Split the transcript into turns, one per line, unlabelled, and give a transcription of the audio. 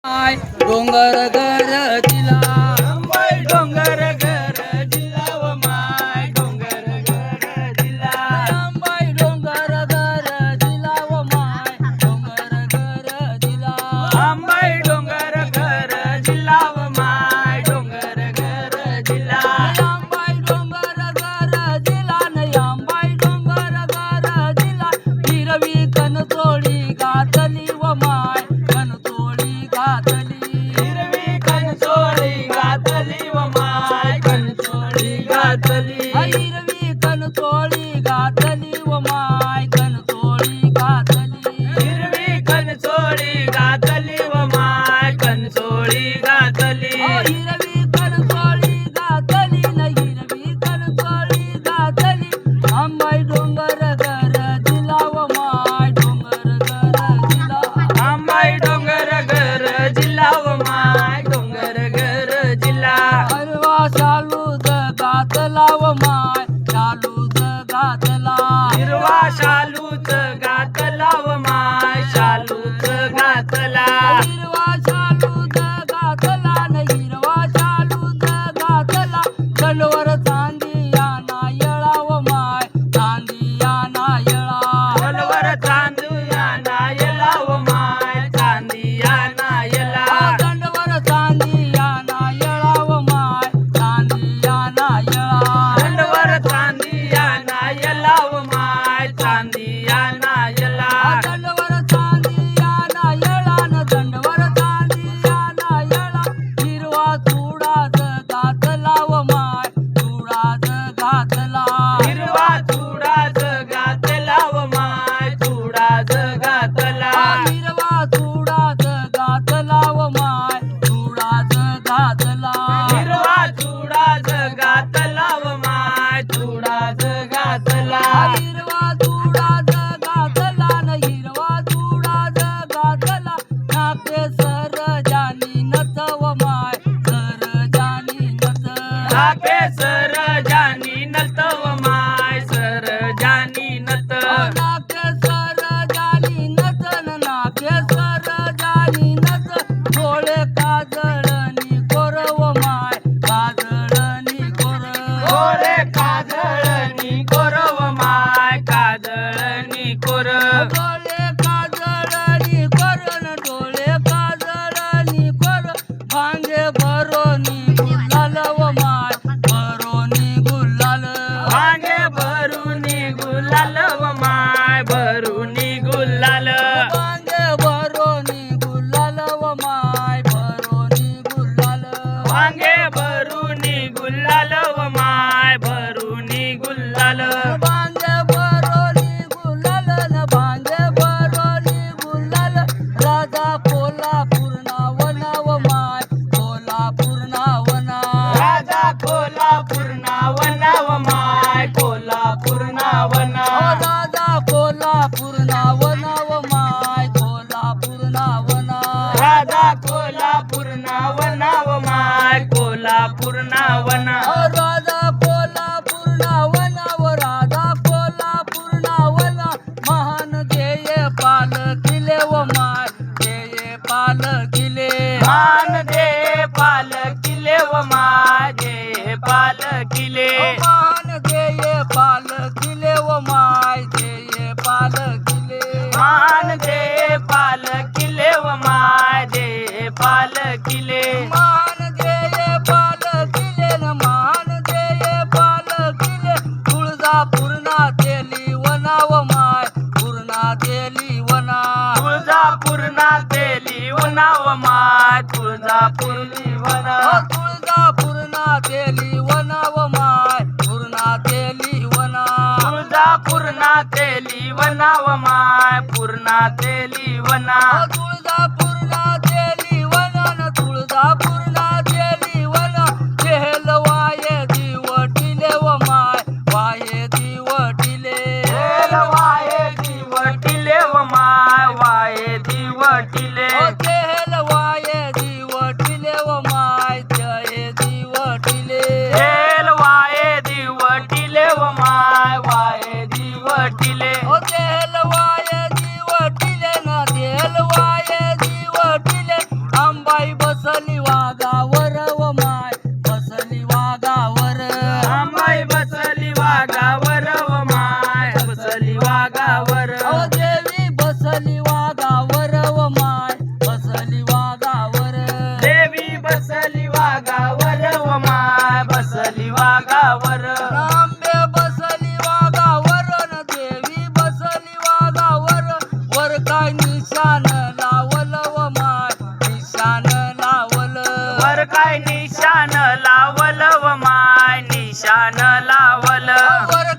माय डोंगर गरजिला
अंबाई डोंगर गरजिला व माय डोंगर गरजिला
अंबाई डोंगर गरजिला व माय डोंगर गरजिला
अंबाई डोंगर गरजिला व माय डोंगर गरजिला
अंबाई डोंगर गरजिला न अंबाई डोंगर गरजिला हिरवी कणसोळी घातली व माय कणसोळी घातली
हिरवी कणसोळी घातली व माय कणसोळी घातली
हिरवी कणसोळी घातली व माय कणसोळी घातली
हिरवी कणसोळी घातली व माय कणसोळी घातली
हिरवी कणसोळी घातली न हिरवी कणसोळी घातली अंबाई डोंगर गरजिला व माय डोंगर गरजिला
अंबाई डोंगर गरजिला व माय डोंगर गरजिला
अरवा शालू घातला व माय शालू घातला
हिरवा शालूच घातला व माय शालूच घातला
हिरवा शालू घातला न हिरवा शालू घातला तलवर चांदिया नायळा व माय चांदिया नायळा
तलवर चांदिया नायला व माय चांदिया नायला
दंडवर चांदिया नायळा व माय चांदिया नायळा
दंडवर चांदिया नायला व माय चांदिया नायला
दंडवर चांदिया नायळा न दंडवर चांदिया नायळा हिरवा चुडाच घातला व माय चुडाच घातला
हिरवा चुडाच घातला व माय चुडाच घातला
हिरवा चुडाच घातला व माय चुडाच घातला
हिरवा चुडाच घातला व माय चुडाच घातला
हिरवा चुडाच घातला न हिरवा चुडाच घातला नाके सर जानी नथ व माय सर जानी नथ
नाके सर जानी नत व माय सर जानी नत
नाके सर जानी नथ न नाके सर जानी नथ डोळे काजळनी कोर व माय काजळनी कोर
कोरे काजळनी कोर व माय काजळनी कोर
डोळे काजळनी कोर न डोळे काजळनी कोर भांगे भरोनी गुलाल व माय भरोनी गुलाल
भांगे भरूनी गुलाल व माय भरूनी गुलाल
भांगे भरोनी गुलाल व माय भरोनी गुलाल
भांगे भरूनी गुलाल व माय भरूनी गुलाल
भांगे भरोनी गुलाल न भांगे भरोनी गुलाल राजा कोल्हापूर नावना व माय कोल्हापूर नावना
राजा कोल्हापूर नावना व माय कोल्हापूर नावना
राजा कोल्हापूर नावना व माय कोल्हापूर नावना
राजा कोल्हापूर नावना व माय कोल्हापूर नावना
राजा कोल्हापूर नावना व राजा कोल्हापूर नावना महान ध्येय पाल किले व माय ध्येय पाल किले
मान दे पाल किले व माय दे पाल किले
महान ध्येय पाल किले व माय ध्येय पाल किले
मान दे पाल किले व माय दे पाल किले
महान ध्येय पाल किले न महान ध्येय पाल किले तुळजापूर ना तेली वना व माय पूर्णा तेली वना
तुळजापूर ना तेली वना व माय तुळजापूर वना
तुळजापूर ना तेली वना व माय पूर्णा तेली वना
तुळजापूर ना तेली वना व माय पूर्णा तेली वना
तुळजापूर ना तेली वना न तुळजापूर ना तेली वना केहल वाये दिवटिले व माय वाये दिवटिले
तेल वाये दिवटिले व माय वाये दिवटिले
केहल वाये दिवटिले व माय जय दिवटिले
तेल वाये दिवटिले व माय वाये दिवटिले
तेल वाये दिवटिले न तेल वाये बसली वाघावर व माय बसली वाघावर
अंबाई बसली वाघावर व माय बसली वाघावर
अहो देवी बसली वाघावर व माय बसली वाघावर
देवी बसली वाघावर व माय बसली वाघावर
आंबे बसली वाघावर न देवी बसली वाघावर वर काय निशान लावल व माय निशान लावल
वर काय निशान लावल व माय निशान लावल
वर